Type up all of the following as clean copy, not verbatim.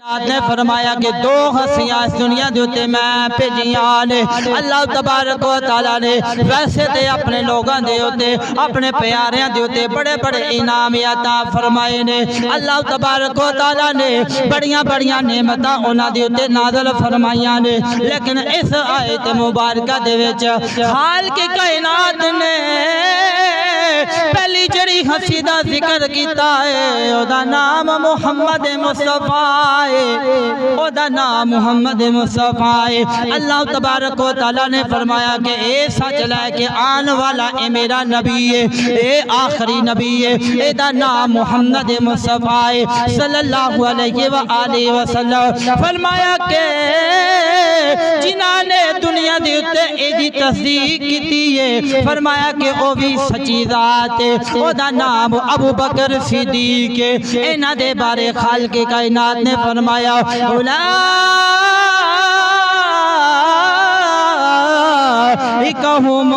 کائنات نے فرمایا کہ دو ہستیاں اس دنیا دے اوتے میں بھیجیاں نے اللہ تبارک و تعالی نے ویسے تے اپنے لوگاں دے اوتے اپنے پیاریاں دے اوتے بڑے بڑے انعام عطا فرمائے نے اللہ تبارک و تعالی نے بڑیاں بڑیاں نعمتاں انہاں دے اوتے نازل فرمائیاں نے لیکن اس آیت مبارکہ دے وچ حال کی کائنات نے پہلی جڑی ہستی دا ذکر کیتا ہے او دا نام محمد مصطفیٰ ہے او دا نام محمد مصطفیٰ ہے اللہ تبارک و تعالی نے فرمایا کہ اے سچ لے کے آن والا اے میرا نبی ہے اے آخری نبی ہے اے دا نام محمد مصطفیٰ ہے صلی اللہ علیہ وآلہ وسلم فرمایا کہ جنہاں نے دنیا دے اتے اے دی تصدیق کیتی ہے فرمایا کہ او بھی سچی ذات ہے او دا نام ابو بکر صدیق ہے انہاں دے بارے خالق کائنات نے فرمایا اولئک هم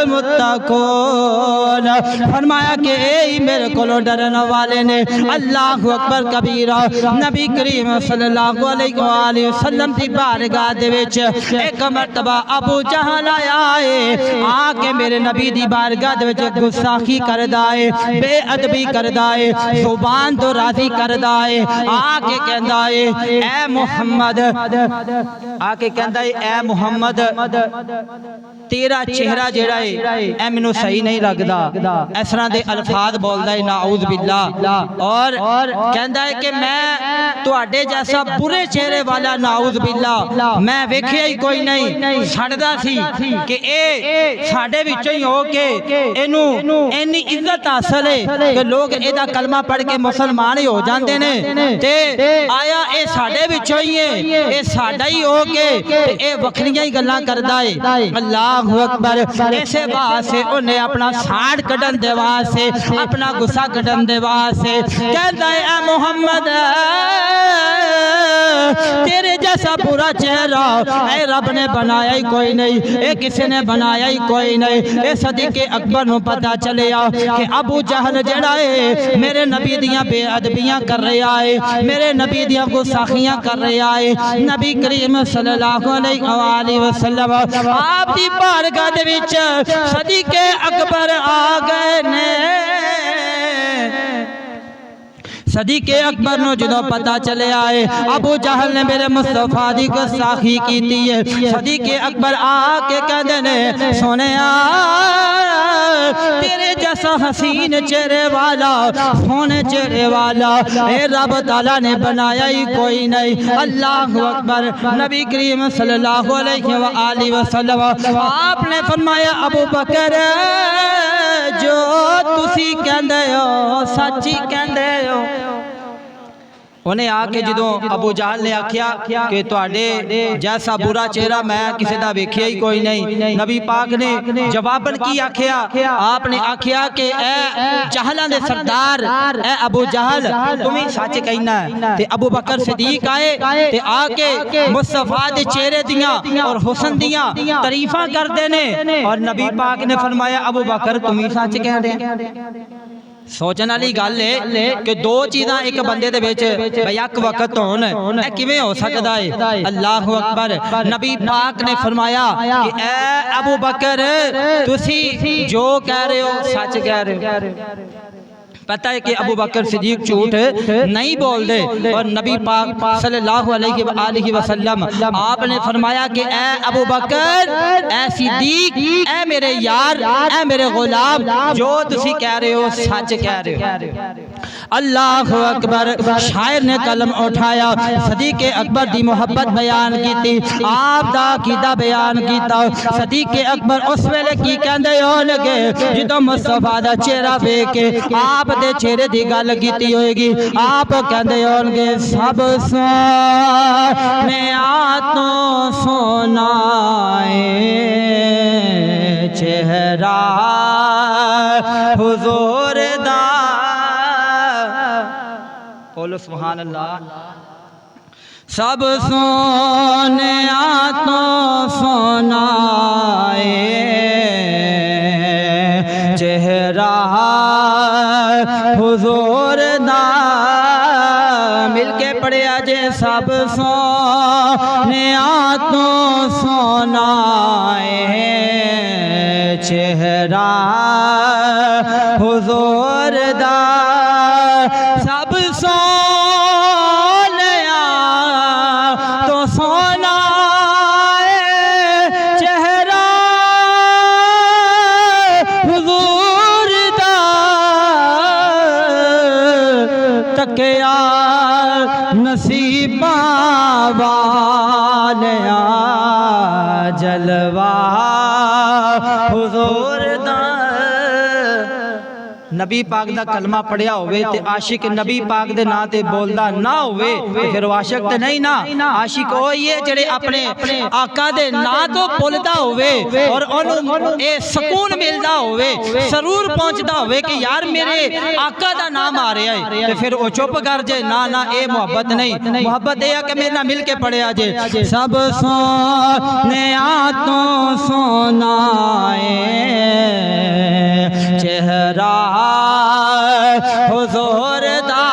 المتقون فرمایا کہ اے میرے کولو ڈرن والے نے اللہ اکبر کبیرہ نبی کریم صلی اللہ علیہ وآلہ وسلم دی بارگاہ دے وچ ایک مرتبہ ابو جہل آیا ہے آ کے میرے نبی دی بارگاہ دے وچ گستاخی کردا ہے بے ادبی کردا ہے زبان تو راضی کردا ہے آ کے کہندا ہے اے محمد آ کے کہندا ہے اے محمد تیرا چہرہ جڑا ہے اے مینوں صحیح نہیں لگدا اس طرح دے الفاظ بولدا ہے نعوذ باللہ اور کہندا ہے کہ میں تواڈے جیسا برے چہرے والا نعوذ باللہ میں ویکھیا ہی کوئی نہیں چھڑدا سی کہ اے ساڈے وچوں ہی ہو کے اینوں اینی عزت حاصل ہے کہ لوگ ایدا کلمہ پڑھ کے مسلمان ہی ہو جاندے نے تے آیا اے ساڈے وچوں ہی ہے اے ساڈا ہی ہو کے اے وکھریاں ہی گلاں کردا ہے اللہ اکبر ایسے واسطے انہیں اپنا ساڑ کڈن دے واسطے اپنا غصہ کڈن دے واسطے کہتا ہے اے محمد تیرے جیسا برا چہرہ اے رب نے بنایا ہی کوئی نہیں اے کسی نے بنایا ہی کوئی نہیں اے صدیق اکبر نو پتا چلیا کہ ابو جہل جڑا ہے میرے نبی دیاں بے ادبیاں کر رہا ہے میرے نبی دیاں گستاخیاں کر رہا ہے نبی کریم صلی اللہ علیہ وآلہ وسلم آپ دی بارگاہ دے وچ صدیق اکبر آ گئے نے صدیق اکبر نو جدو پتا چلے آئے ابو جہل نے میرے مصطفیٰ دی گستاخی کیتی ہے صدیق اکبر آ کے کہندے نے سونے تیرے جیسا حسین چہرے والا سونے چہرے والا اے رب تعالیٰ نے بنایا ہی کوئی نہیں اللہ اکبر نبی کریم صلی اللہ علیہ وآلہ وسلم آپ نے فرمایا ابو بکر جو تسی کہندے ہو سچی کہندے ہو انہیں آکے جدو ابو جہل نے آکھیا کہ تواڈے جیسا برا چہرہ میں کسی دا ویکھیا ہی کوئی نہیں نبی پاک نے جواباً کی آکھیا آپ نے آکھیا کہ اے جہلاں دے سردار اے ابو جہل تمہیں سچ کہنا ہے تے ابو بکر صدیق آئے تے آکے مصطفیٰ دے چہرے دیاں اور حسن دیاں تعریفاں کر دینے اور نبی پاک نے فرمایا ابو بکر تمہیں سچ کہہ دیں سوچن والی گل ہے کہ دو چیزاں ایک بندے دے وچ بیک وقت ہون اے کیویں ہو سکدا ہے اللہ اکبر نبی پاک نے فرمایا کہ اے ابو بکر تسی جو کہہ رہے ہو سچ کہہ رہے ہو پتہ ہے کہ ابو بکر صدیق جھوٹ نہیں بول دے اور نبی پاک صلی اللہ علیہ وآلہ وسلم آپ نے فرمایا کہ اے ابو بکر اے صدیق اے میرے یار اے میرے غلام جو تسی کہہ رہے ہو سچ کہہ رہے ہو اللہ اکبر شاعر نے قلم اٹھایا صدیق اکبر دی محبت بیان کی تھی آپ دا عقیدہ بیان کیتا صدیق اکبر اس ویلے کی کہندے ہو لگے جدو مصطفیٰ دا چہرہ ویکھ کے آپ دے چہرے دی گل کیتی ہوئے گی آپ کہندے ہون گے سب سونے آتوں سونا چہرہ حضور دا بولو سبحان اللہ سب سونے آتوں سونا چہرہ حضور دا مل کے پڑھیا جے سب سونیا تو سونا ہے چہرہ حضور دا سب سونیا تو سونا ہے چہرہ حضور دا تکیا نصیباں والیا جلوہ حضور دا نبی پاک دا کلمہ پڑھیا ہوئے تے عاشق نبی پاک دے نا تے بولدا نہ ہوئے تے پھر وہ عاشق تے نہیں نا عاشق ہوئی ہے جڑے اپنے آقا دے نا تو بولدا ہوئے اور انہوں اے سکون ملدا ہوئے سرور پہنچدا ہوئے کہ یار میرے آقا دا نام آ رہا ہے تے پھر وہ چپ کر جے نا اے محبت نہیں محبت اے کہ میرے نہ مل کے پڑھیا جے سب سونیا تو سونا ہے چہرہ حضور دا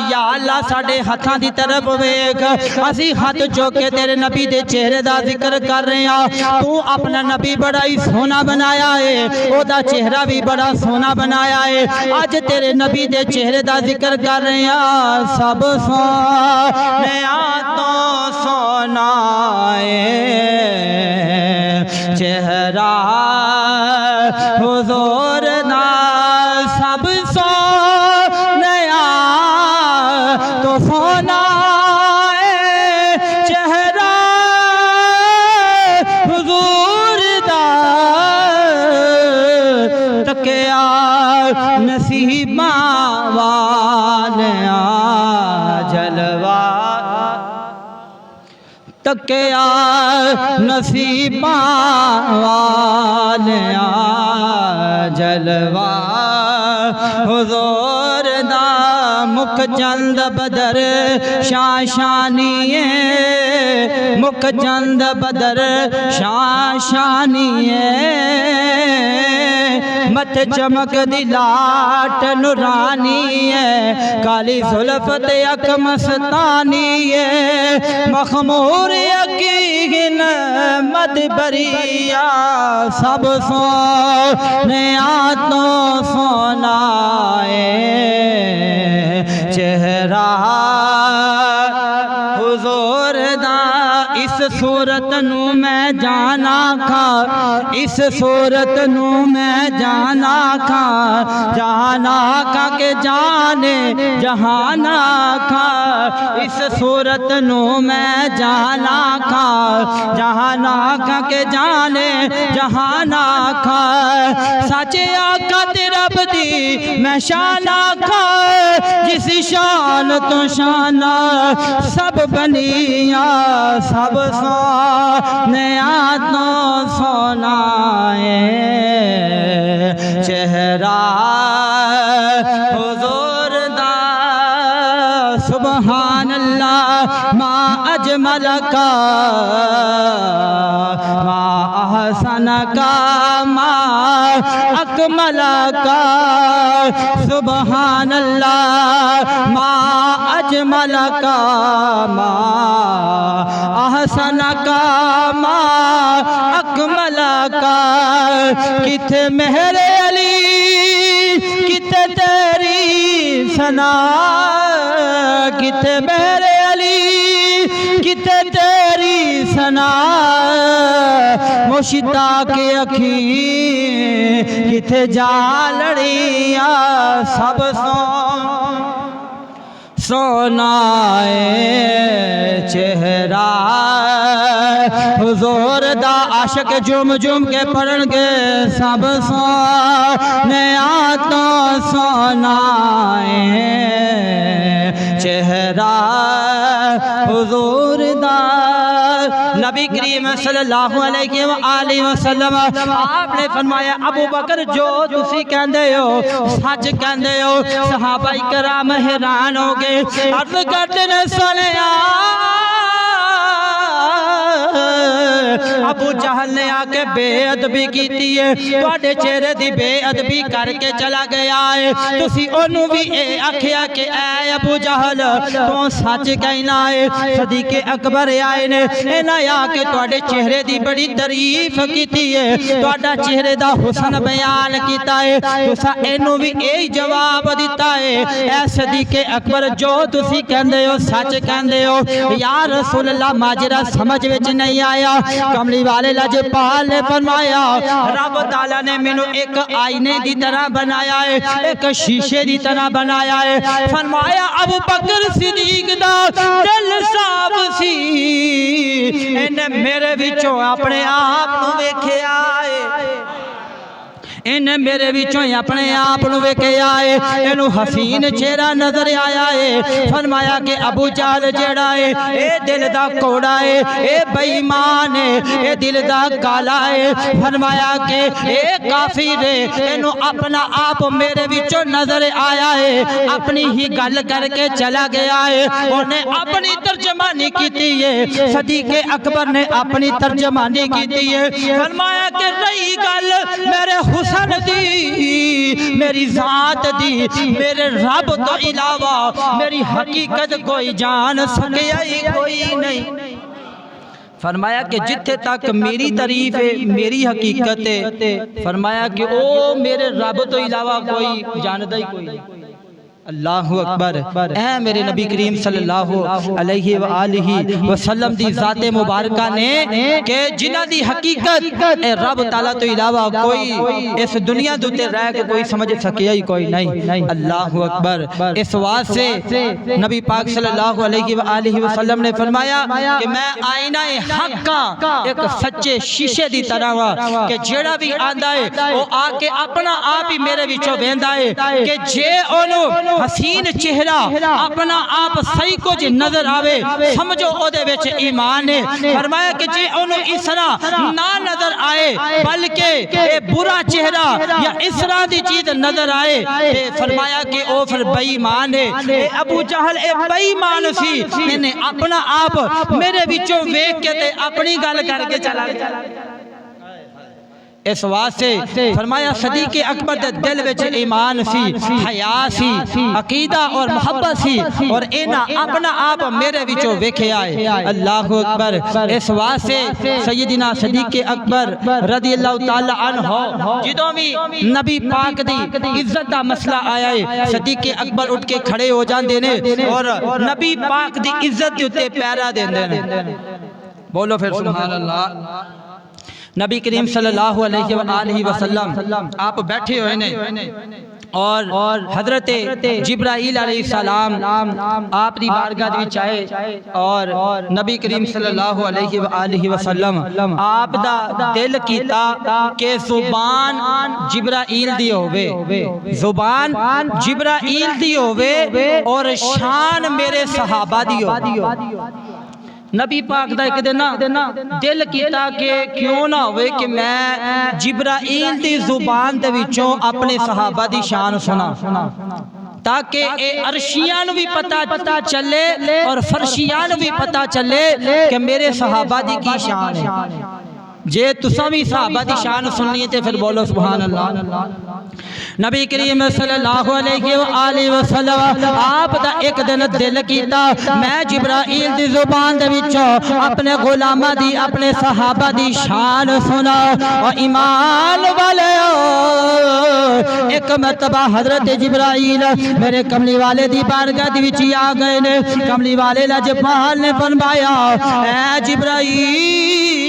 یا اللہ ساڑھے ہتھاں دی طرف ویکھ اسی ہاتھ چوکے تیرے نبی دے چہرے دا ذکر کر رہے ہیں تو اپنا نبی بڑا ہی سونا بنایا ہے او دا چہرہ بھی بڑا سونا بنایا ہے آج تیرے نبی دے چہرے دا ذکر کر رہے ہیں سب سونیا تو سونا ہے چہرہ حضور دا سب سونیا تو سونا ہے چہرہ حضور دا تکیا نصیباں والیا جلوہ تکیا نصیباں والیا جلوہ حضور دا مکھ چند بدر شاشانی مکھ چند بدر شاشانی مت چمک دی لاٹ نورانی کالی زلف تے اک مستانی مخمور یقین مد بریا سب سونیا تو سونا ہے چہرہ حضور دا اس صورت نو میں جانا کھا اس صورت نو میں جانا کھا جانا کھا کہ جانے جہانا کھا اس صورت نو میں جانا کھا جہانا کھا کہ جانے جہانا کھا سچے آقا تے رب دی میں شانہ کھا جس شان تو شانہ سب بنیا سب سونیا تو سونا ہے چہرہ حضور دا سبحان اللہ ما اجمل کا ما احسن کا ما اکمل کا سبحان اللہ ما اجمل کا ما احسن کا ما اکمل کا کتھے مہر علی کتھے تیری ثنا کتھے مہر علی کتھے تیری ثنا مشتاق اکھیں کتھے جا لڑیاں سب سونا ہے چہرہ حضور دا عاشق جم جم کے پڑھن گے سب سونیا تو سونا ہے چہرہ حضور دا نبی کریم صلی اللہ علیہ وآلہ وسلم آپ نے فرمایا ابو بکر جو تسی کہندے ہو سچ کہندے ہو صحابہ کرام حیران ہو گئے عرض کرتے نے سنیا ابو جہل نے آ کے بے ادبی کیتی ہے تواڈے چہرے دی بے ادبی کر کے چلا گیا ہے تسی اونوں بھی اے آکھیا کہ اے ابو جہل تو سچ کہنا ہے صدیق اکبر آئے نے انہاں آ کے تواڈے چہرے دی بڑی تعریف کیتی ہے تواڈا چہرے دا حسن بیان کیتا ہے تساں اینوں بھی اے جواب دیتا ہے اے صدیق اکبر جو تسی کہندے ہو سچ کہندے ہو یا رسول اللہ ماجرا سمجھ وچ نہیں آیا کملی والے لاجپال نے فرمایا رب تعالیٰ نے مینوں ایک آئینے دی طرح بنایا ہے ایک شیشے دی طرح بنایا ہے فرمایا ابو بکر صدیق دا دل صاف سی انہیں میرے وچوں اپنے آپ نو ویکھیا ہے انہیں میرے وچوں اپنے آپ نو ویکھیا ہے اینو حسین چہرہ نظر آیا ہے فرمایا کہ ابو جہل جڑا ہے اے دل دا کوڑا ہے اے بے ایمان ہے اے دل دا کالا ہے فرمایا کہ اے کافر ہے اینو اپنا آپ میرے وچوں نظر آیا ہے اپنی ہی گل کر کے چلا گیا ہے انہیں اپنی ترجمانی کیتی ہے صدیق اکبر نے اپنی ترجمانی کیتی ہے فرمایا کہ رہی گل میرے حسن دی میری ذات دی میرے رب تو علاوہ میری حقیقت کوئی جان سکیا ہی کوئی نہیں فرمایا کہ جتھے تک میری تعریف ہے میری حقیقت ہے فرمایا کہ او میرے رب تو علاوہ کوئی جاندہ ہی کوئی نہیں اللہ اکبر اے میرے نبی کریم صلی اللہ علیہ وآلہ وسلم دی ذات مبارکہ نے کہ جنہ دی حقیقت اے رب تعالیٰ تو علاوہ کوئی اس دنیا دوتے رہ کے کوئی سمجھ سکیا ہی کوئی نہیں اللہ اکبر اس واسطے نبی پاک صلی اللہ علیہ وآلہ وسلم نے فرمایا کہ میں آئینہ حق کا ایک سچے شیشے دی طرح ہوا کہ جیڑا بھی آندہ ہے وہ آ کے اپنا آپ ہی میرے وچوں ویندہ ہے کہ جے انہوں حسین چہرہ اپنا آپ صحیح کچھ نظر آوے سمجھو او دے وچ ایمان ہے فرمایا کہ جے انہوں اس طرح نہ نظر آئے بلکہ اے برا چہرہ یا اس طرح دی چیز نظر آئے فرمایا کہ او پھر بے ایمان ہے اے ابو جہل اے بے ایمان سی انہیں اپنا آپ میرے وچوں ویکھ کے تے اپنی گل کر کے چلا گیا اس واسطے فرمایا صدیق اکبر دے دل وچ ایمان سی حیا سی عقیدہ اور محبت سی اور اینا اپنا آپ میرے وچوں ویکھیا ہے اللہ اکبر اس واسطے سیدنا صدیق اکبر رضی اللہ تعالی عنہ جدوں بھی نبی پاک دی عزت دا مسئلہ آیا ہے صدیق اکبر اٹھ کے کھڑے ہو جاندے نے اور نبی پاک دی عزت دے اوتے پیرا دیندے نے بولو پھر سبحان اللہ نبی کریم صلی اللہ علیہ وآلہ وسلم آپ بیٹھے ہوئے نے اور حضرت جبرائیل علیہ السلام آپ دی بارگاہ دی چاہے اور نبی کریم صلی اللہ علیہ وآلہ وسلم آپ دا دل کیتا کہ زبان جبرائیل دی ہوئے زبان جبرائیل دی ہوئے اور شان میرے صحابہ دی ہوئے نبی پاک دا ایک دینا دل کیتا کہ کیوں نہ ہوئے کہ میں جبرائیل دی زبان دے وچوں اپنے صحابہ دی شان سنا تاکہ اے عرشیان بھی پتہ چلے اور فرشیان بھی پتہ چلے کہ میرے صحابہ دی کی شان ہے جے تساں بھی صحابہ دی شان سننی تے پھر بولو سبحان اللہ نبی کریم صلی اللہ علیہ وآلہ وسلم آپ دا ایک دن دل کیتا میں جبرائیل دی زبان دے وچوں اپنے غلامہ دی اپنے صحابہ دی شان سنا اور ایمان والے ایک مرتبہ حضرت جبرائیل میرے کملی والے دی بارگاہ دی وچ آ گئے نے کملی والے لاجپال نے فرمایا اے جبرائیل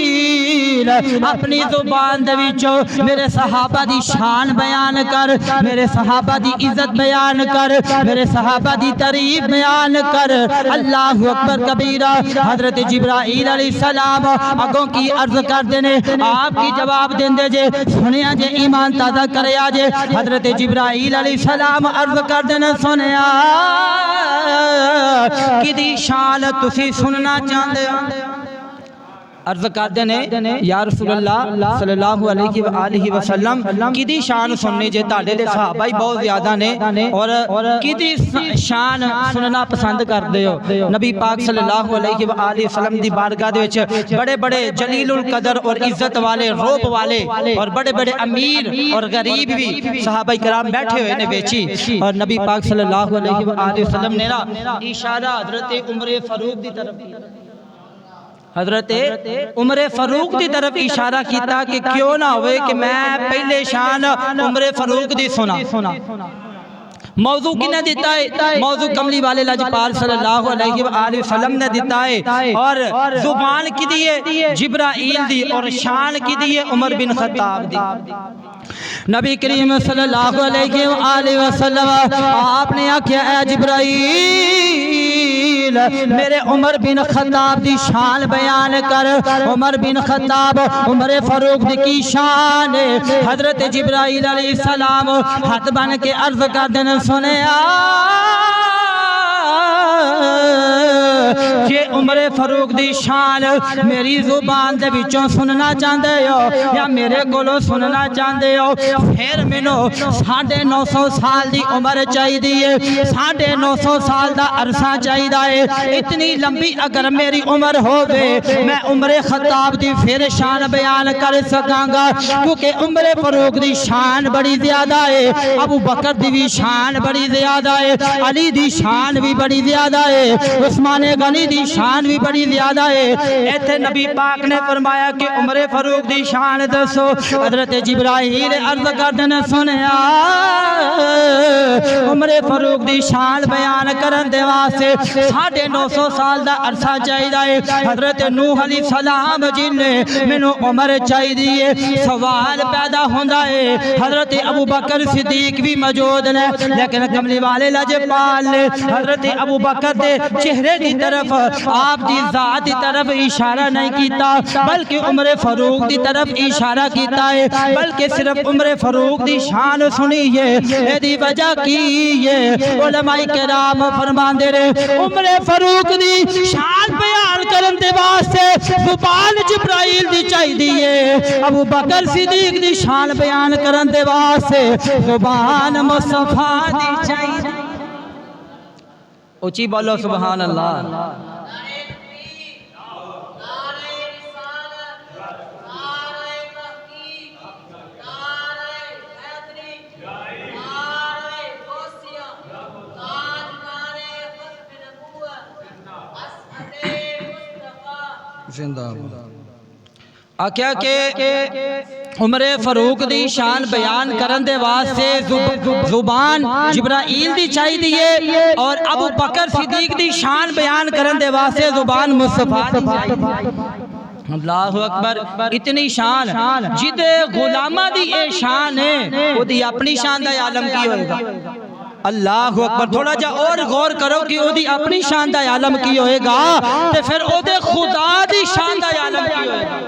اپنی زبان دے وچوں میرے صحابہ دی شان بیان کر میرے صحابہ دی عزت بیان کر میرے صحابہ دی تعریف بیان کر اللہ اکبر کبیرہ حضرت جبرائیل علیہ السلام اگوں کی عرض کر دینے آپ کی جواب دیندے جے سنیا جے ایمان تازہ کریا جے حضرت جبرائیل علیہ السلام عرض کر دینے سنیا کی دی شان تسی سننا چاہندے عرض کردے نے یا رسول اللہ صلی اللہ علیہ وآلہ وسلم کدی شان سننی جے تاڑے دے صحابہ بہت زیادہ نے اور کدی شان سننا پسند کر دے ہو؟ نبی پاک صلی اللہ علیہ وآلہ وسلم دی بارگاہ دے وچ بڑے بڑے جلیل القدر اور عزت والے روب والے اور بڑے بڑے امیر اور غریب بھی صحابہ کرام بیٹھے ہوئے نے بیچی، اور نبی پاک صلی اللہ علیہ وآلہ وسلم نے اشارہ حضرت عمر فاروق دی طرف کیا، حضرت عمر فاروق دی طرف اشارہ کیتا کہ کیوں نہ ہوئے کہ میں پہلے شان عمر فاروق دی سنا۔ موضوع کنے دیتا ہے؟ موضوع کملی والے لاجپال صلی اللہ علیہ وآلہ وسلم نے دیتا ہے، اور زبان کی دیئے جبرائیل دی اور شان کی دیئے عمر بن خطاب دی۔ نبی کریم صلی اللہ علیہ وآلہ وسلم آپ نے آکھیا اے جبرائیل میرے عمر بن خطاب دی شان بیان کر۔ عمر بن خطاب عمر فاروق دی کی شان ہے۔ حضرت جبرائیل علیہ السلام ہاتھ بن کے عرض کر دن سنے کہ عمر فاروق دی شان میری زبان دے بچوں سننا چاندے ہو یا میرے کولو سننا چاندے ہو؟ پھر مینو 950 سال دی عمر چاہی دیئے، 950 سال دا عرصہ چاہی دائے۔ اتنی لمبی اگر میری عمر ہوگے میں عمر خطاب دی پھر شان بیان کر سکاں گا، کیونکہ عمر فاروق دی شان بڑی زیادہ ہے، ابو بکر دی بھی شان بڑی زیادہ ہے، علی دی شان بھی بڑی زیادہ ہے، عثمان غنی دی شان بھی بڑی زیادہ ہے۔ ایتھے نبی پاک نے فرمایا کہ عمر فاروق دی شان دسو۔ حضرت جبرائیل عرض کردن سنیا عمر فاروق دی شان بیان کرن دے واسطے 950 سال دا عرصہ چاہیے۔ حضرت نوح علیہ السلام جن نے مینوں عمر چاہیے، سوال پیدا ہوندا ہے حضرت ابو بکر صدیق بھی موجود نے، لیکن کملی والے لاجپال نے حضرت ابو بکر دے چہرے دی طرف آپ دی ذات دی طرف اشارہ نہیں کیتا، بلکہ عمر فاروق دی طرف اشارہ کیتا ہے، بلکہ صرف عمر فاروق دی شان سنی ہے۔ اے دی وجہ کی ہے علماء کرام فرماندے رہے عمر فاروق دی شان بیان کرن دے واسطے زبان جبرائیل دی چاہی دیئے، ابو بکر صدیق دی شان بیان کرن دے واسطے زبان مصطفیٰ دی چاہی دیئے۔ اچھی بولو سبحان اللہ۔ آکھیا کہ عمر فاروق دی شان بیان کرن دے واسطے زبان جبرائیل دی چاہی دیئے، اور ابو بکر صدیق دی شان بیان کرن دے واسطے زبان مصطفیٰ دی چاہی دیئے۔ اللہ اکبر۔ اتنی شان جد غلامہ دی اے شان ہے، وہ دی اپنی شان دا عالم کی ہوئے گا؟ اللہ اکبر۔ تھوڑا جا اور غور کرو کہ وہ دی اپنی شان دا عالم کی ہوئے گا، تے پھر وہ دے خدا دی شان دا عالم کی ہوئے گا؟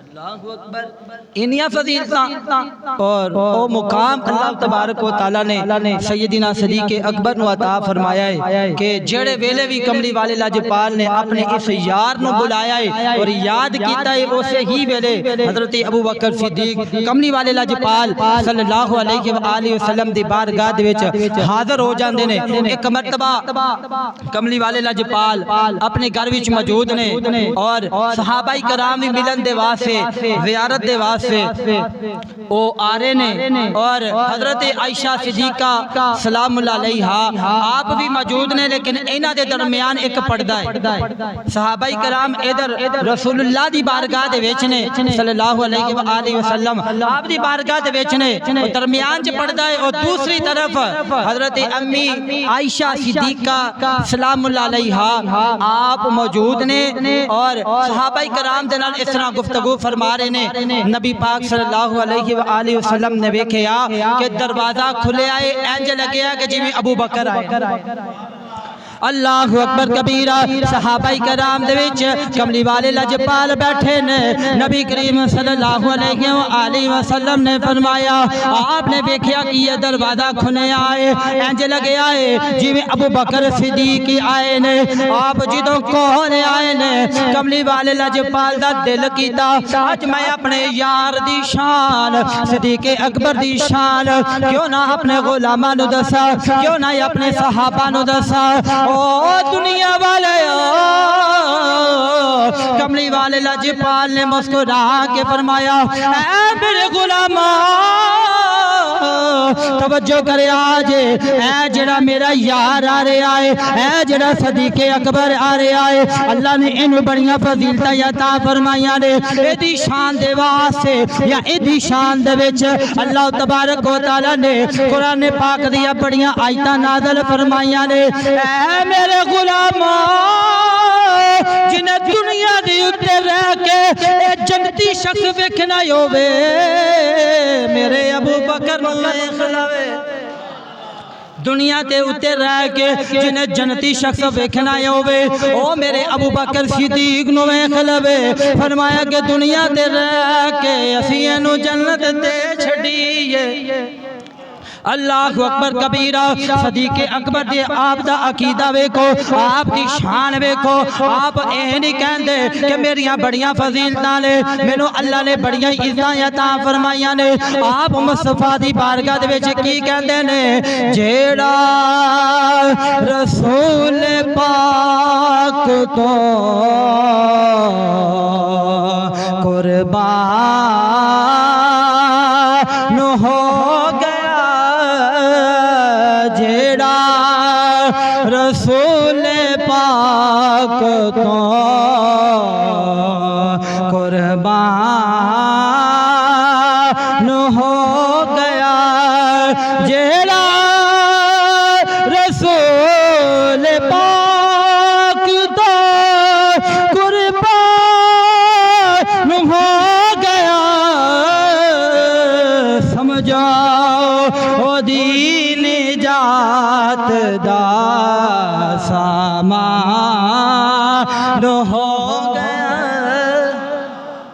اللہ اکبر۔ انہی فضیلتاں اور او مقام اللہ تبارک و تعالیٰ نے سیدنا صدیق اکبر نو عطا فرمایا ہے کہ جڑے ویلے بھی کملی والے لاجپال نے اپنے اس یار نو بلایا ہے اور یاد کیتا ہے، اسے ہی ویلے حضرت ابو بکر صدیق کملی والے لاجپال صلی اللہ علیہ وآلہ وسلم دی بارگاہ دے وچ حاضر ہو جاندے نے۔ ایک مرتبہ کملی والے لاجپال اپنے گھر وچ موجود نے، اور صحابہ کرام بھی ملن دے واسطے زیارت دے واسطے او آ رہے نے، اور حضرت عائشہ صدیقہ سلام اللہ علیہا آپ بھی موجود نے، لیکن اینا دے درمیان ایک پردہ ہے۔ صحابہ کرام ادھر رسول اللہ دی بارگاہ دے ویچنے صلی اللہ علیہ وآلہ وسلم آپ دی بارگاہ دے ویچنے، درمیان چ پردہ ہے، اور دوسری طرف حضرت امی عائشہ صدیقہ سلام اللہ علیہا آپ موجود نے، اور صحابہ کرام دے نال اس طرح گفتگو فرما رہے نے۔ نبی پاک صلی اللہ علیہ وآلہ وسلم نے ویکھیا کہ دروازہ کھلے آئے، اینج لگیا کہ جی میں ابو بکر آئے۔ اللہ اکبر کبیرہ صحابہ کرام دے وچ کملی والے لجپال بیٹھے نے نبی کریم صلی اللہ علیہ وآلہ وسلم نے فرمایا آپ نے دیکھیا کہ یہ دروازہ کھنے آئے انج لگے آئے جی میں ابو بکر صدیق آئے نے آپ جدوں کونے آئے نے کملی والے لجپال دا دل کیتا آج میں اپنے یار دی شان صدیق اکبر دی شان کیوں نہ اپنے غلاماں نو دسا کیوں نہ اپنے صحابہ نو دسا او دنیا والے کملی والے لجپال نے مسکرا کے فرمایا اے میرے غلاماں توجہ کرے آج اے جڑا میرا یار آ رہے آئے اے جڑا صدیق اکبر آ رہے آئے اللہ نے انہوں بڑیاں فضیلتاں عطا فرمائیاں نے ایدی شان دے واسطے یا ایدی شان دے وچ اللہ تبارک و تعالی نے قرآن پاک دیا بڑیاں آیتاں نازل فرمائیاں نے اے میرے غلاماں جنہیں دنیا دی اتے رہ کے اے جنتی شخص ویکھنا ہووے میرے ابو بکر نو خلاوے دنیا تے اتے رہ کے جنہیں جنتی شخص ویکھنا ہووے او میرے ابو بکر صدیق نو خلاوے فرمایا کہ دنیا تے رہ کے اسی اینو جنت تے چھڑیے اللہ اکبر کبیرہ صدیق اکبر دے آپ دا عقیدہ ویکھو آپ دی شان ویکھو آپ اے نہیں کہندے کہ میریاں بڑیاں فضیلتاں نے مینوں اللہ نے بڑیاں عزتاں عطا فرمائیاں نے آپ مصطفیٰ دی بارگاہ دے وچ کی کہندے نے جیڑا رسول پاک تو قربان ہو رسول پاک تو قربان ہو گیا جیڑا رسول پاک تو قربان ہو گیا سمجھاؤ او دین نجات دا سامان ہو گیا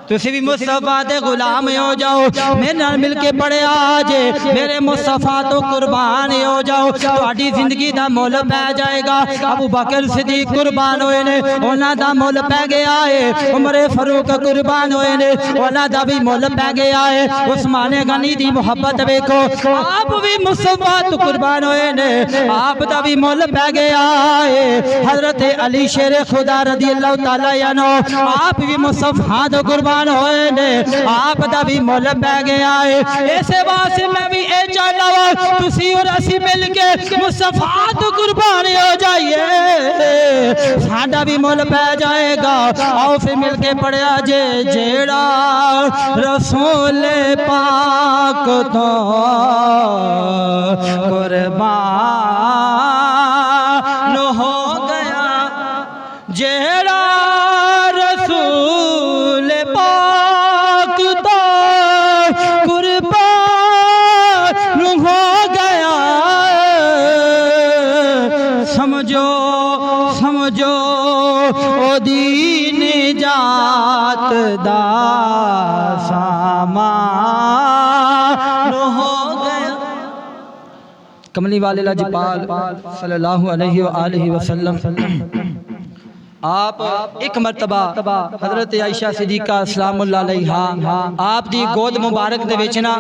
تسی بھی مصطفیٰ دے غلام ہو جاؤ میرے نال مل کے پڑے آج میرے مصطفیٰ تو قربان ہو جاؤ تہاڈی زندگی دا مول پہ جائے گا ابو بکر صدیق قربان ہوئے نے انہاں دا مول پہ گیا ہے عمر فاروق قربان ہوئے نے انہاں دا بھی مول پہ گیا ہے عثمان غنی دی محبت ویکھو آپ بھی مصطفیٰ تو قربان ہوئے نے آپ دا بھی مول پہ گیا ہے حضرت علی شیر خدا رضی اللہ تعالی عنہ آپ بھی مصطفیٰ تو قربان ہوئے نے آپ دا بھی مول پہ گیا ہے ایسے واسے میں بھی اے چاہنا ہوں تسی اور اسی مل کے مصطفیٰ تو قربان ہو جائیے ساڈا بھی مول پہ جائے گا آؤ پھر مل کے پڑھے آجے جیڑا رسول پاک تو قربان ہو گیا جیڑا رسول پاک تو قربان ہو گیا سمجھو سمجھو او دین نجات دا سامان ہو گیا کملی والے لجپال صلی اللہ علیہ وآلہ وسلم آپ ایک مرتبہ حضرت عائشہ صدیقہ سلام اللہ علیہا آپ دی گود مبارک دے وچنا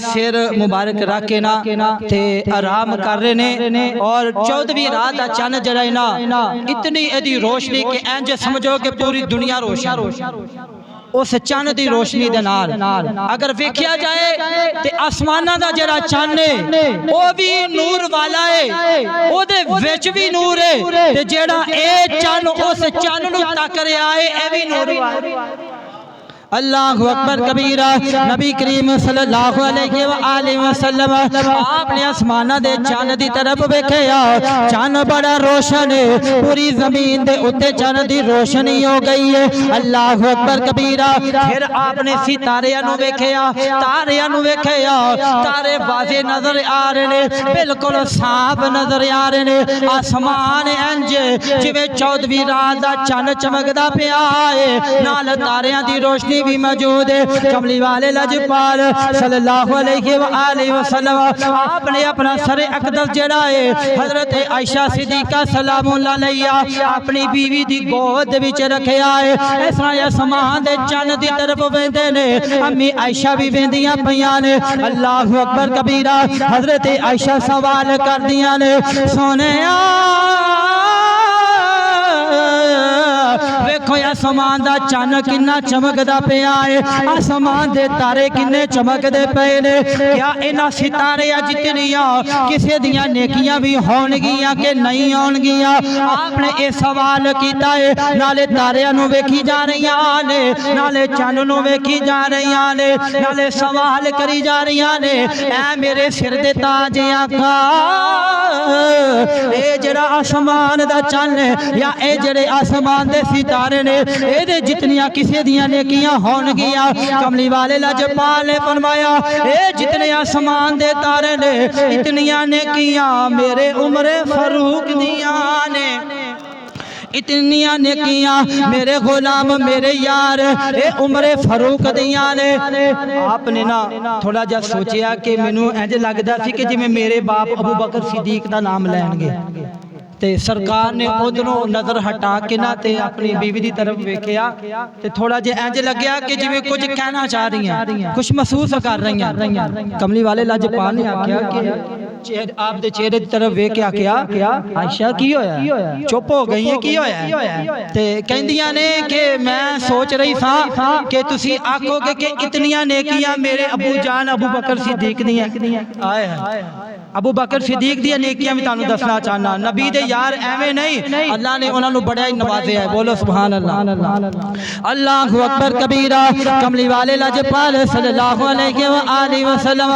سر مبارک رکھ کے نا تے آرام کر رہے نے اور 14ویں رات دا چاند جڑا نا اتنی ایدی روشنی کہ انج سمجھو کہ پوری دنیا روشن اس چاند دی روشنی دے نال اگر ویکھیا جائے تے آسماناں دا جڑا چاند ہے او بھی نور والا ہے او دے وچ بھی نور ہے تے جڑا اے چاند اس چاند نو تک رہیا ہے اے بھی نور والا اللہ اکبر کبیرہ۔ نبی کریم صلی اللہ علیہ وآلہ وسلم آپ نے آسمانہ دے چاند دی طرف ویکھیا، چاند بڑا روشن ہے، پوری زمین دے اتے چاند دی روشنی ہو گئی ہے۔ اللہ اکبر کبیرہ۔ پھر آپ نے ستاریاں نو ویکھیا، تاریاں نو ویکھیا، تارے واضح نظر آ رہے نے، بالکل صاف نظر آ رہے نے۔ آسمان انج جویں 14ویں رات دا چاند چمکدا پیا ہے، نال تاریاں دی روشنی بھی موجود ہے۔ کملی والے لجپال صلی اللہ علیہ وآلہ وسلم آپ نے اپنا سر اقدس جڑا ہے حضرت عائشہ صدیقہ سلام اللہ علیہ اپنی بیوی دی گود وچ رکھیا ہے۔ اس طرح آسمان دے چاند دی طرف ویندے نے، امی عائشہ بھی ویندیاں پیاں نے۔ اللہ اکبر کبیرہ۔ حضرت عائشہ سوال کردیاں نے، سونیا ویکھو آسمان دا چاند کنا چمکدا پیا ہے، آسمان دے تارے کنے چمکدے پئے نے، کیا انہاں ستاریاں جتنیاں کسے دیاں نیکیاں بھی ہون گیاں کہ نہیں ہون گیاں؟ آپ نے یہ سوال کیتا ہے، نالے تاریاں نو ویکھی جا رہیاں نے، نالے چاند نو ویکھی جا رہیاں نے، نالے سوال کری جا رہیاں نے، اے میرے سر دے تاج آقا، اے جڑا آسمان دا چاند یا اے جڑے آسمان دے ستارے نے، اے دے جتنیاں کسے دیاں نیکیاں ہون گیاں؟ کملی والے لجپال نے فرمایا، اے جتنے آسمان دے تارے نے اتنیاں نیکیاں میرے عمر فاروق دیاں نے، اتنیاں نیکیاں میرے غلام میرے یار اے عمر فاروق دیاں نے۔ آپ نے نا تھوڑا جا سوچیا کہ مینوں انج لگدا سی کہ جویں میرے باپ ابو بکر صدیق دا نام لین گے، تے سرکار نے ادھروں نظر ہٹا کے نہ تے اپنی بیوی دی طرف ویکھیا تے تھوڑا جے انج لگیا کہ جویں کچھ کہنا چاہ رہی ہیں، کچھ محسوس کر رہی ہیں۔ کملی والے لجپال نے آکھیا کہ آپ دے چہرے دی طرف ویکھیا کیا عائشہ کی ہویا؟ چپ ہو گئی ہیں، کی ہویا؟ تے کہندیاں نے کہ میں سوچ رہی تھا کہ تسی آکھو گے کہ اتنیاں نیکیاں میرے ابو جان ابو بکر صدیق دی ہیں۔ آئے ابو بکر صدیق دی نیکیاں بھی تانوں دسنا چاہنا، نبی دے یار ایویں نہیں، اللہ نے انہاں نوں بڑا ہی نوازیا ہے، بولو سبحان اللہ۔ اللہ اکبر کبیرہ۔ کملی والے لجپال صلی اللہ علیہ وآلہ وسلم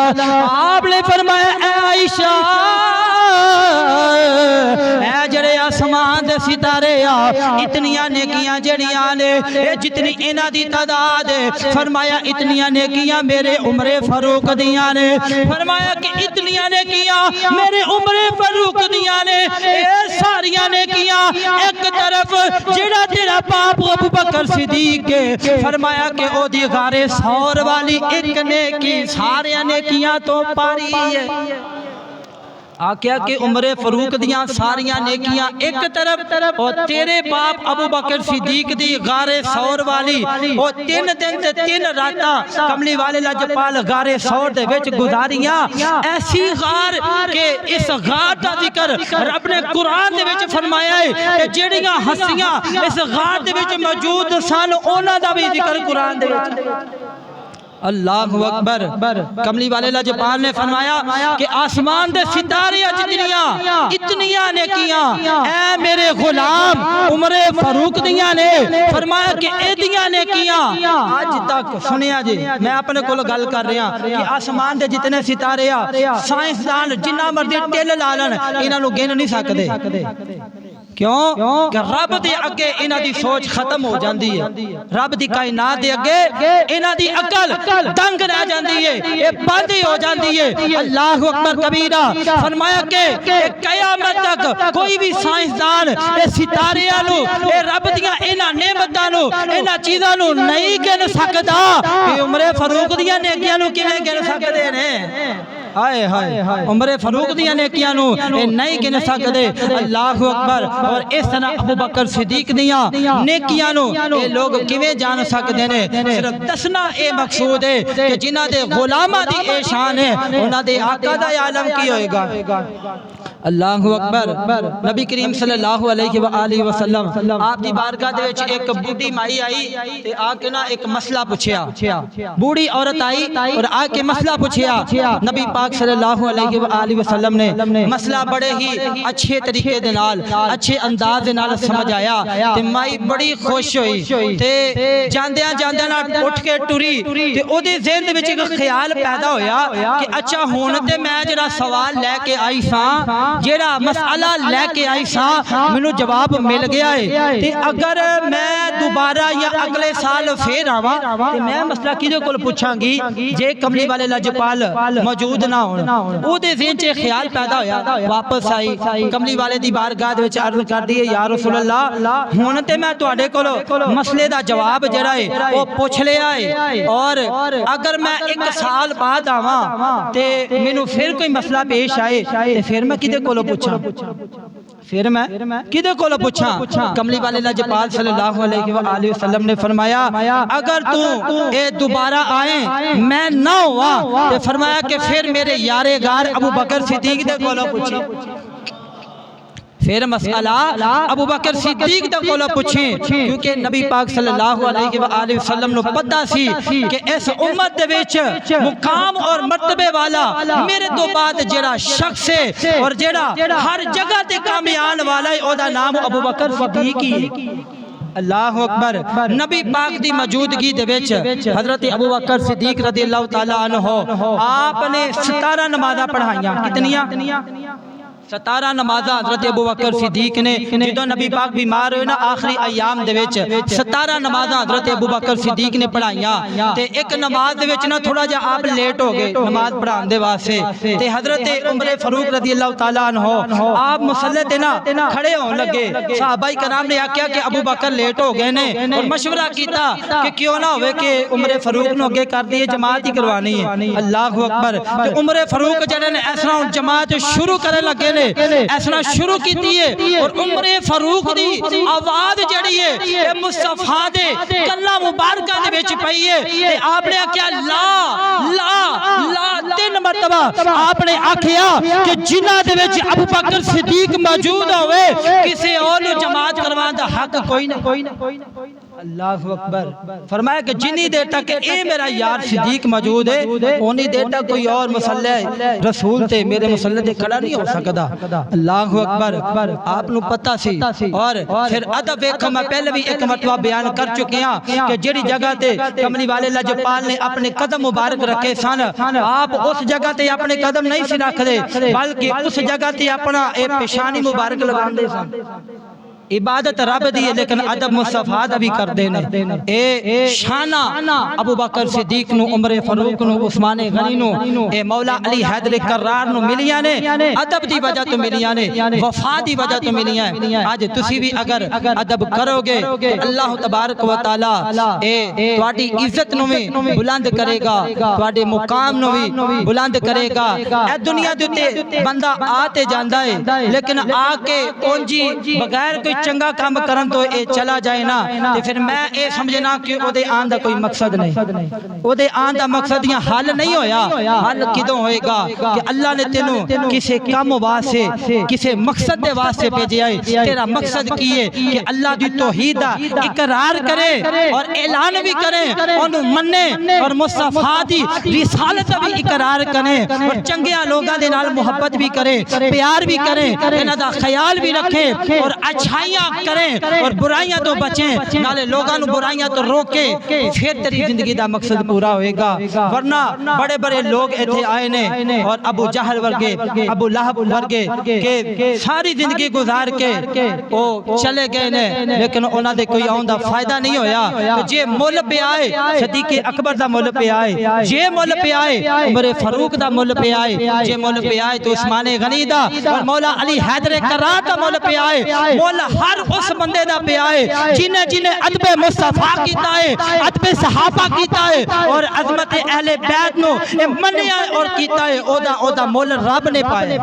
آپ نے فرمایا، اے عائشہ، اے جڑے آسمان دے ستارے اتنیاں نیکیاں جڑیاں نے، اے جتنی انہاں دی تعداد ہے، فرمایا اتنیاں نیکیاں میرے عمر فاروق دیاں نے، فرمایا کہ اتنیاں نیکیاں میرے عمر فاروق دیاں نے، اے ساریاں نیکیاں ایک طرف جڑا تیرا باپ ابو بکر صدیق ہے، فرمایا کہ او دی غار ثور والی ایک نیکی ساریاں نیکیاں تو پاری ہے۔ آکھیا کہ عمر فاروق دیاں ساریاں نیکیاں ایک طرف اور تیرے باپ ابو بکر صدیق دی غار ثور والی اور 3 دن تے 3 راتاں کملی والے لجپال غار ثور دے وچ گزاریاں، ایسی غار کہ اس غار دا ذکر رب نے قرآن دے وچ فرمایا ہے کہ جڑیاں ہستیاں اس غار دے وچ موجود سن انہاں دا بھی ذکر قرآن دے وچ۔ اللہ اکبر۔ کملی والے لجپال نے فرمایا کہ آسمان دے ستارے جتنیاں اتنیاں نیکیاں اے میرے غلام عمر فاروق دیاں نے، فرمایا کہ اے دیاں نیکیاں آج تک سنیا جی، میں اپنے کو گل کر رہا کہ آسمان دے جتنے ستارے سائنسدان جنہ مرضی ٹل لا لن انہاں نوں گن نہیں سکدے۔ کیوں کہ رب دے اگے انہاں دی سوچ ختم ہو جاندی ہے، رب دی کائنات دے اگے انہاں دی عقل دنگ رہ جاندی ہے، یہ بند ہو جاندی ہے۔ اللہ اکبر کبیرہ۔ فرمایا کہ قیامت تک کوئی بھی سائنسدان اے ستاریاں نو اے رب دیاں انہاں نعمتاں نو انہاں چیزاں نو نہیں گن سکدا کہ عمر فاروق دیاں نیکیاں نو کیویں گن سکدے نے؟ ہائے ہائے عمر فاروق دیاں نیکیاں نو نہیں گن سکدے۔ اللہ اکبر۔ اور اس طرح ابو بکر صدیق دیاں نیکیاں نو اے لوگ کیویں جان سکدے نے؟ صرف دسنا اے مقصود ہے کہ جنہاں دے غلاماں دی اے شان ہے انہاں دے آقا دا عالم کی ہوئے گا۔ اللہ اکبر نبی کریم صلی اللہ علیہ وآلہ وسلم آپ دی بارگاہ دے وچ ایک بوڑھی مائی آئی تے آ کے نا ایک مسئلہ پوچھیا بوڑھی عورت آئی اور آ کے مسئلہ پوچھیا نبی پاک صلی اللہ علیہ وآلہ وسلم نے مسئلہ بڑے ہی اچھے طریقے دے نال اچھے انداز دے نال سمجھ آیا تے مائی بڑی خوش ہوئی تے جاندیاں جاندیاں نال اٹھ کے ٹری تے او دے ذہن دے وچ ایک خیال پیدا ہویا کہ اچھا ہن تے میں جڑا سوال لے کے آئی ساں جیڑا مسئلہ لے کے آئی ساں مینوں جواب مل گیا ہے تے اگر میں دوبارہ یا اگلے سال پھر آواں تے میں مسئلہ کدے کول پوچھاں گی جے کملی والے لجپال موجود نہ ہون او دے ذہن وچ خیال پیدا ہویا واپس آئی کملی والے دی بارگاہ دے وچ عرض کر دی یا رسول اللہ ہن تے میں تواڈے کول مسئلے دا جواب جڑا ہے او پوچھ لیا ہے اور اگر میں ایک سال بعد آواں تے مینوں پھر کوئی مسئلہ پیش آئے تے پھر میں کدے کولوں پوچھاں پھر میں کدے کولوں پوچھاں کملی والے لجپال صلی اللہ علیہ وآلہ وسلم نے فرمایا اگر تو اے دوبارہ آئیں میں نہ ہوا تے فرمایا کہ پھر میرے یار غار ابو بکر صدیق دے کولوں پوچھیں پھر مسئلہ ابو بکر صدیق دے کولوں پوچھیں کیونکہ نبی پاک صلی اللہ علیہ وآلہ وسلم نو پتہ سی کہ اس امت دے وچ مقام اور مرتبے والا میرے تو بعد جڑا شخص ہے اور جڑا ہر جگہ تے کامیان والا ہے او دا نام ابو بکر صدیق ہی ہے اللہ اکبر نبی پاک دی موجودگی دے وچ حضرت ابو بکر صدیق رضی اللہ تعالی عنہ آپ نے 17 نمازاں پڑھائیاں کتنیاں 17 نمازاں حضرت ابو بکر صدیق نے جدوں نبی پاک بیمار ہوئے نا آخری ایام دے وچ 17 نمازاں حضرت ابو بکر صدیق نے پڑھائیاں تے ایک نماز دے وچ نا تھوڑا جا آپ لیٹ ہو گئے نماز پڑھان دے واسطے تے حضرت عمر فاروق رضی اللہ تعالی عنہ آپ مصلی تے نا کھڑے ہون لگے صحابہ کرام نے آکھیا کہ ابو بکر لیٹ ہو گئے نے اور مشورہ کیتا کہ کیوں نہ ہوئے کہ عمر فاروق نو اگے کر دیے جماعت ہی کروانی ہے اللہ اکبر تے عمر فاروق جڑے نے اس طرح جماعت شروع کرنے لگے ایسا شروع کی دیئے اور عمر فاروق دی آواز جڑی ہے اے مصطفیٰ دے کلہ مبارکہ دے بیچ پئی ہے تے آپ نے کیا لا لا لا 3 مرتبہ آپ نے آکھیا کہ جنہ دے بیچ ابو بکر صدیق موجود ہوئے کسی اور جماعت کروان دا حق کوئی نہ اللہ اکبر فرمایا کہ جنی دیر تک اے میرا یار صدیق موجود ہے اونی دیر تک کوئی اور مصلی رسول تے میرے مصلی تے کھڑا نہیں ہو سکتا اللہ اکبر آپ نو پتہ سی اور پھر ادب ویکھو میں پہلے بھی ایک مرتبہ بیان کر چکے ہیں کہ جڑی جگہ تے کملی والے لجپال نے اپنے قدم مبارک رکھے سن آپ اس جگہ تے اپنے قدم نہیں سی رکھ دے بلکہ اس جگہ تے اپنا اے پیشانی مبارک لگا دے سن عبادت رب دی ہے لیکن ادب مصطفیٰ دا بھی کر دینے اے شانہ ابو بکر صدیق نو عمر فاروق نو عثمان غنی نو اے مولا علی حیدر کرار نو ملیاں نے ادب دی وجہ تو ملیاں نے وفا دی وجہ تو ملیاں آج تسی بھی اگر ادب کرو گے اللہ تبارک و تعالی اے تواڈی عزت نو بھی بلند کرے گا تواڈے مقام نو بھی بلند کرے گا اے دنیا دے تے بندہ آتے جاندا ہے لیکن آ کے اونجی بغیر کوئی چنگا کام کرن تو اے چلا جائے نا تے پھر میں اے سمجھنا کہ او دے آن دا کوئی مقصد نہیں او دے آن دا مقصد یہ حل نہیں ہویا حل کدوں ہوئے گا کہ اللہ نے تینوں کسے کام واسطے کسے مقصد دے واسطے بھیجا ہے تیرا مقصد کی ہے کہ اللہ دی توحید دا اقرار کرے اور اعلان بھی کرے اونوں مننے اور مصطفیٰ دی رسالت بھی اقرار کرے اور چنگیاں لوگاں دے نال محبت بھی کرے پیار بھی کرے انہاں دا خیال بھی رکھے اور اچھائی کریں اور برائیاں تو بچیں نالے لوگاں نو برائیاں تو روکے پھر تیری زندگی دا مقصد پورا ہوئے گا ورنہ بڑے بڑے لوگ ایتھے آئے نے اور ابو جہل ورگے ابو لہب ورگے کہ ساری زندگی گزار کے وہ چلے گئے نے لیکن انہاں دے کوئی آن دا فائدہ نہیں ہویا جے مول پہ آئے صدیق اکبر دا مول پہ آئے جے مول پہ آئے عمر فاروق دا مول پہ آئے جے مول پہ آئے تو عثمان غنی دا اور مولا علی حیدر کرار دا مول پہ آئے مولا ہر اس بندے دا پہ آئے جنہیں ادب مصطفیٰ کیتا ہے ادب صحابہ کیتا ہے اور عظمت اہل بیت نو منیا اور کیتا ہے او دا مول رب نے پائے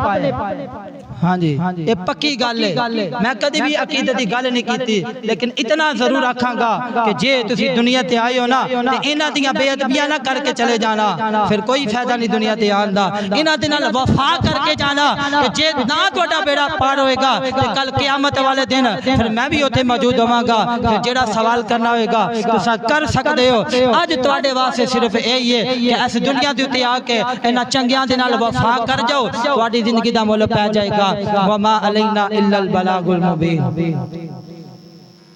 ہاں جی یہ پکی گل ہے میں کدی بھی عقیدت دی گل نہیں کیتی لیکن اتنا ضرور آکھاں گا کہ جے تسی دنیا تے آئے ہو نا تے انہاں دیاں بے ادبیاں نہ کر کے چلے جانا پھر کوئی فائدہ نہیں دنیا تے آن دا انہاں دے نال وفا کر کے جانا کہ جے نہ تہاڈا بیڑا پار ہوئے گا تے کل قیامت والے دن پھر میں بھی اوتھے موجود ہوواں گا پھر جیڑا سوال کرنا ہوئے گا تساں کر سکدے ہو اج تواڈے واسطے صرف یہی ہے کہ اس دنیا دے تے آ کے انہاں چنگیاں دے نال وفا کر جاؤ تواڈی زندگی دا مول پے جائے گا وما علینا الا البلاغ المبین